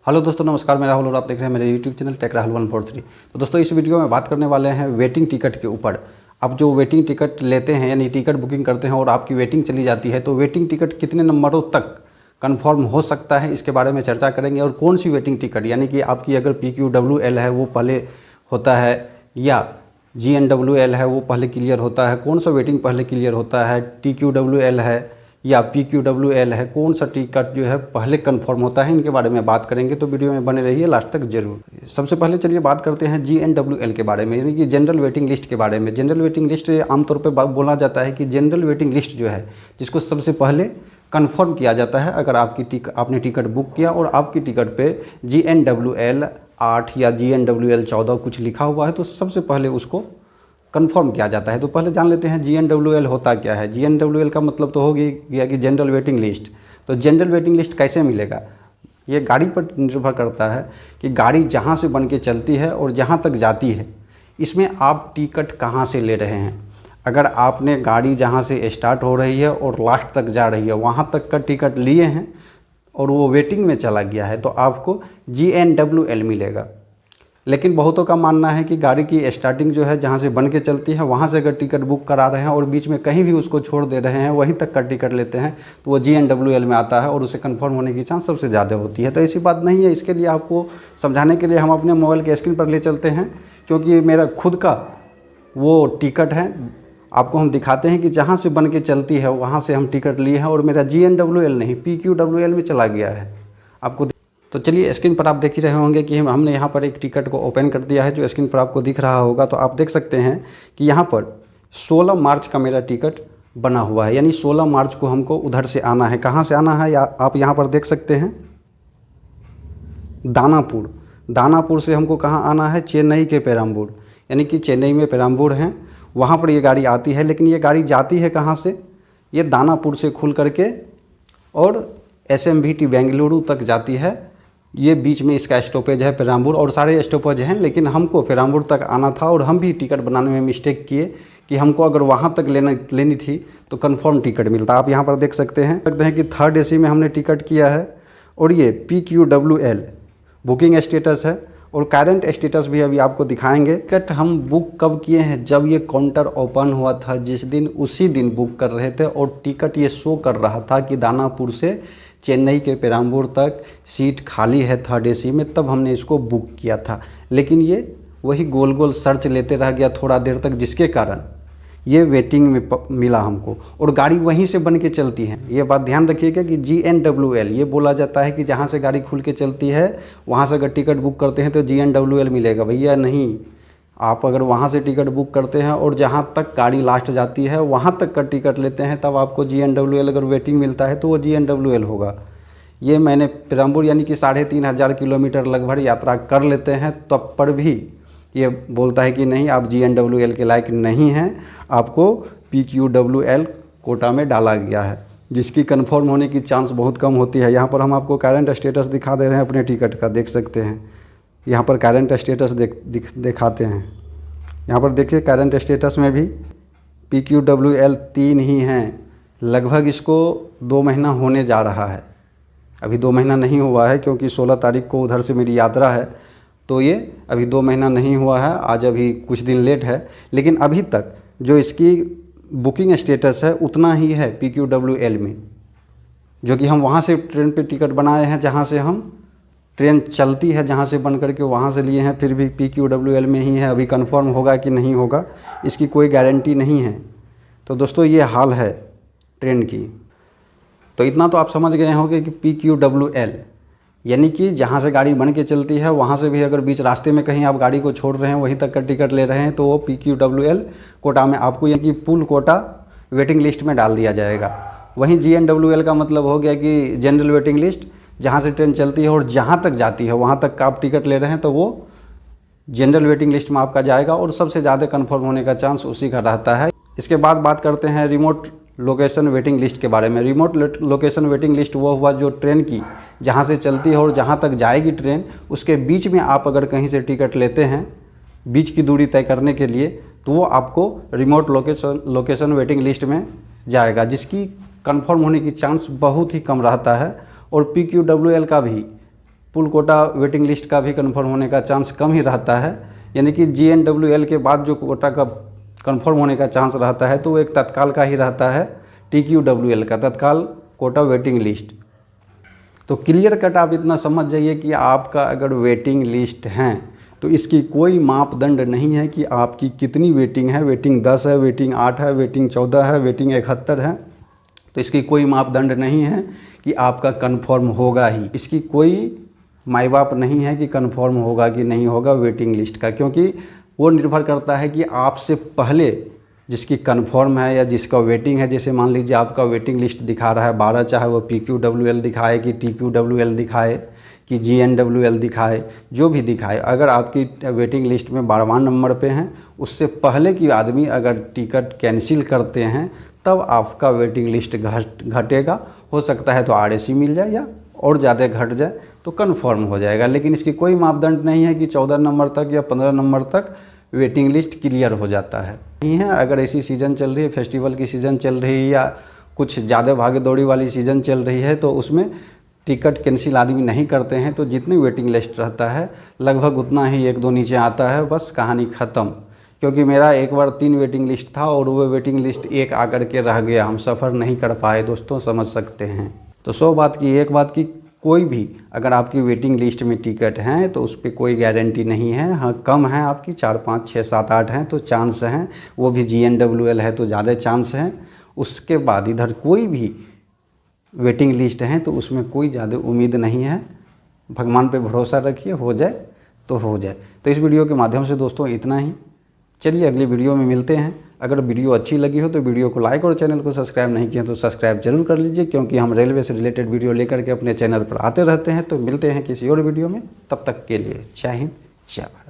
Hello दोस्तों, नमस्कार। मैं राहुल और आप देख रहे हैं मेरे यूट्यूब चैनल टेक राहुल 143। तो दोस्तों, इस वीडियो में बात करने वाले हैं वेटिंग टिकट के ऊपर। आप जो वेटिंग टिकट लेते हैं यानी टिकट बुकिंग करते हैं और आपकी वेटिंग चली जाती है, तो वेटिंग टिकट कितने नंबरों तक कन्फर्म हो सकता है, इसके बारे में चर्चा करेंगे। और कौन सी वेटिंग टिकट यानी कि आपकी अगर PQWL है वो पहले होता है या GNWL है वो पहले क्लियर होता है, कौन सा वेटिंग पहले क्लियर होता है, TQWL है या PQWL है, कौन सा टिकट जो है पहले कंफर्म होता है, इनके बारे में बात करेंगे। तो वीडियो में बने रहिए लास्ट तक जरूर। सबसे पहले चलिए बात करते हैं GNWL के बारे में, यानी कि जनरल वेटिंग लिस्ट के बारे में। जनरल वेटिंग लिस्ट आमतौर पर बोला जाता है कि जनरल वेटिंग लिस्ट जो है जिसको सबसे पहले कन्फर्म किया जाता है। अगर आपने टिकट बुक किया और आपकी टिकट पे GNWL 8 या GNWL 14 कुछ लिखा हुआ है, तो सबसे पहले उसको कंफर्म किया जाता है। तो पहले जान लेते हैं GNWL होता क्या है। GNWL का मतलब तो हो गया कि जनरल वेटिंग लिस्ट। तो जनरल वेटिंग लिस्ट कैसे मिलेगा, ये गाड़ी पर निर्भर करता है कि गाड़ी जहाँ से बन के चलती है और जहाँ तक जाती है, इसमें आप टिकट कहाँ से ले रहे हैं। अगर आपने गाड़ी जहाँ से स्टार्ट हो रही है और लास्ट तक जा रही है वहाँ तक का टिकट लिए हैं और वो वेटिंग में चला गया है, तो आपको GNWL मिलेगा। लेकिन बहुतों का मानना है कि गाड़ी की स्टार्टिंग जो है जहाँ से बन के चलती है वहाँ से अगर टिकट बुक करा रहे हैं और बीच में कहीं भी उसको छोड़ दे रहे हैं, वहीं तक का टिकट लेते हैं, तो वो GNWL में आता है और उसे कंफर्म होने की चांस सबसे ज़्यादा होती है। तो ऐसी बात नहीं है। इसके लिए आपको समझाने के लिए हम अपने मोबाइल के स्क्रीन पर ले चलते हैं, क्योंकि मेरा खुद का वो टिकट है। आपको हम दिखाते हैं कि जहाँ से बन के चलती है वहाँ से हम टिकट लिए हैं और मेरा GNWL नहीं PQWL में चला गया है आपको। तो चलिए, स्क्रीन पर आप देख ही रहे होंगे कि हमने यहाँ पर एक टिकट को ओपन कर दिया है, जो स्क्रीन पर आपको दिख रहा होगा। तो आप देख सकते हैं कि यहाँ पर 16 मार्च का मेरा टिकट बना हुआ है, यानी 16 मार्च को हमको उधर से आना है। कहाँ से आना है या आप यहाँ पर देख सकते हैं, दानापुर से हमको कहाँ आना है, चेन्नई के पेरम्बूर, यानी कि चेन्नई में पेरम्बूर हैं, वहाँ पर ये गाड़ी आती है। लेकिन ये गाड़ी जाती है कहाँ से, ये दानापुर से खुल करके और SMVT बेंगलुरु तक जाती है। ये बीच में इसका स्टॉपेज है पेरम्बूर, और सारे स्टॉपेज हैं, लेकिन हमको पेरम्बूर तक आना था और हम भी टिकट बनाने में मिस्टेक किए कि हमको अगर वहाँ तक लेनी थी तो कंफर्म टिकट मिलता। आप यहाँ पर देख सकते हैं कि 3rd AC में हमने टिकट किया है और ये PQWL बुकिंग स्टेटस है और करंट स्टेटस भी अभी आपको दिखाएंगे। टिकट हम बुक कब किए हैं, जब ये काउंटर ओपन हुआ था जिस दिन, उसी दिन बुक कर रहे थे और टिकट ये शो कर रहा था कि दानापुर से चेन्नई के पेरम्बूर तक सीट खाली है 3rd AC में, तब हमने इसको बुक किया था। लेकिन ये वही गोल गोल सर्च लेते रह गया थोड़ा देर तक, जिसके कारण ये वेटिंग में मिला हमको, और गाड़ी वहीं से बन के चलती है। ये बात ध्यान रखिएगा कि GNWL ये बोला जाता है कि जहाँ से गाड़ी खुल के चलती है वहाँ से अगर टिकट बुक करते हैं तो GNWL मिलेगा। भैया नहीं, आप अगर वहाँ से टिकट बुक करते हैं और जहाँ तक गाड़ी लास्ट जाती है वहाँ तक का टिकट लेते हैं, तब आपको GNWL अगर वेटिंग मिलता है तो वो GNWL होगा। ये मैंने पेरम्बूर यानी कि 3500 किलोमीटर लगभग यात्रा कर लेते हैं, तब पर भी ये बोलता है कि नहीं, आप GNWL के लायक नहीं हैं, आपको PQWL कोटा में डाला गया है, जिसकी कन्फर्म होने की चांस बहुत कम होती है। यहाँ पर हम आपको करंट स्टेटस दिखा दे रहे हैं अपने टिकट का, देख सकते हैं। यहाँ पर करंट स्टेटस दिखाते हैं। यहाँ पर देखिए, करंट स्टेटस में भी PQWL 3 ही हैं। लगभग इसको 2 महीना होने जा रहा है। अभी 2 महीना नहीं हुआ है, क्योंकि 16 तारीख को उधर से मेरी यात्रा है, तो ये अभी 2 महीना नहीं हुआ है। आज अभी कुछ दिन लेट है, लेकिन अभी तक जो इसकी बुकिंग स्टेटस है उतना ही है PQWL में, जो कि हम वहाँ से ट्रेन पे टिकट बनाए हैं, जहाँ से हम ट्रेन चलती है, जहाँ से बन करके वहाँ से लिए हैं, फिर भी PQWL में ही है। अभी कंफर्म होगा कि नहीं होगा इसकी कोई गारंटी नहीं है। तो दोस्तों, ये हाल है ट्रेन की। तो इतना तो आप समझ गए होंगे कि PQWL यानी कि जहाँ से गाड़ी बन के चलती है वहाँ से भी अगर बीच रास्ते में कहीं आप गाड़ी को छोड़ रहे हैं, वहीं तक का टिकट ले रहे हैं, तो वो PQWL कोटा में आपको, यानी कि पुल कोटा वेटिंग लिस्ट में डाल दिया जाएगा। वहीं GNWL का मतलब हो गया कि जनरल वेटिंग लिस्ट, जहाँ से ट्रेन चलती है और जहाँ तक जाती है वहाँ तक का आप टिकट ले रहे हैं, तो वो जनरल वेटिंग लिस्ट में आपका जाएगा और सबसे ज़्यादा कन्फर्म होने का चांस उसी का रहता है। इसके बाद बात करते हैं रिमोट लोकेशन वेटिंग लिस्ट के बारे में। रिमोट लोकेशन वेटिंग लिस्ट वो हुआ जो ट्रेन की जहाँ से चलती है और जहाँ तक जाएगी ट्रेन, उसके बीच में आप अगर कहीं से टिकट लेते हैं बीच की दूरी तय करने के लिए, तो वो आपको रिमोट लोकेशन वेटिंग लिस्ट में जाएगा, जिसकी कंफर्म होने की चांस बहुत ही कम रहता है। और PQWL का भी पुल कोटा वेटिंग लिस्ट का भी कन्फर्म होने का चांस कम ही रहता है। यानी कि GNWL के बाद जो कोटा का कन्फर्म होने का चांस रहता है तो वो एक तत्काल का ही रहता है, TQWL का, तत्काल कोटा वेटिंग लिस्ट। तो क्लियर कट आप इतना समझ जाइए कि आपका अगर वेटिंग लिस्ट है तो इसकी कोई मापदंड नहीं है कि आपकी कितनी वेटिंग है, वेटिंग 10 है, वेटिंग 8 है, वेटिंग 14 है, वेटिंग 71 है। तो इसकी कोई मापदंड नहीं है कि आपका कन्फर्म होगा ही। इसकी कोई माई बाप नहीं है कि कन्फर्म होगा कि नहीं होगा वेटिंग लिस्ट का, क्योंकि वो निर्भर करता है कि आपसे पहले जिसकी कन्फर्म है या जिसका वेटिंग है। जैसे मान लीजिए आपका वेटिंग लिस्ट दिखा रहा है 12, चाहे वो PQWL दिखाए कि TQWL दिखाए कि GNWL दिखाए, जो भी दिखाए, अगर आपकी वेटिंग लिस्ट में 12वां नंबर पे हैं, उससे पहले की आदमी अगर टिकट कैंसिल करते हैं तब आपका वेटिंग लिस्ट घटेगा। हो सकता है तो RAC मिल जाए या और ज़्यादा घट जाए तो कन्फर्म हो जाएगा। लेकिन इसकी कोई मापदंड नहीं है कि 14 नंबर तक या 15 नंबर तक वेटिंग लिस्ट क्लियर हो जाता है, नहीं है। अगर ऐसी सीज़न चल रही है, फेस्टिवल की सीज़न चल रही है या कुछ ज़्यादा भागे दौड़ी वाली सीज़न चल रही है तो उसमें टिकट कैंसिल आदमी नहीं करते हैं, तो जितनी वेटिंग लिस्ट रहता है लगभग उतना ही 1-2 नीचे आता है, बस कहानी ख़त्म। क्योंकि मेरा एक बार 3 वेटिंग लिस्ट था और वो वेटिंग लिस्ट 1 आकर के रह गया, हम सफ़र नहीं कर पाए दोस्तों, समझ सकते हैं। तो 100 बात की एक बात की, कोई भी अगर आपकी वेटिंग लिस्ट में टिकट हैं तो उस पर कोई गारंटी नहीं है। हाँ, कम है आपकी 4, 5, 6, 7, 8 हैं तो चांस हैं, वो भी GNWL है तो ज़्यादा चांस हैं। उसके बाद इधर कोई भी वेटिंग लिस्ट है तो उसमें कोई ज़्यादा उम्मीद नहीं है। भगवान पे भरोसा रखिए, हो जाए तो हो जाए। तो इस वीडियो के माध्यम से दोस्तों इतना ही। चलिए अगली वीडियो में मिलते हैं। अगर वीडियो अच्छी लगी हो तो वीडियो को लाइक और चैनल को सब्सक्राइब नहीं किया तो सब्सक्राइब जरूर कर लीजिए, क्योंकि हम रेलवे से रिलेटेड वीडियो लेकर के अपने चैनल पर आते रहते हैं। तो मिलते हैं किसी और वीडियो में, तब तक के लिए जय हिंद, जय भारत।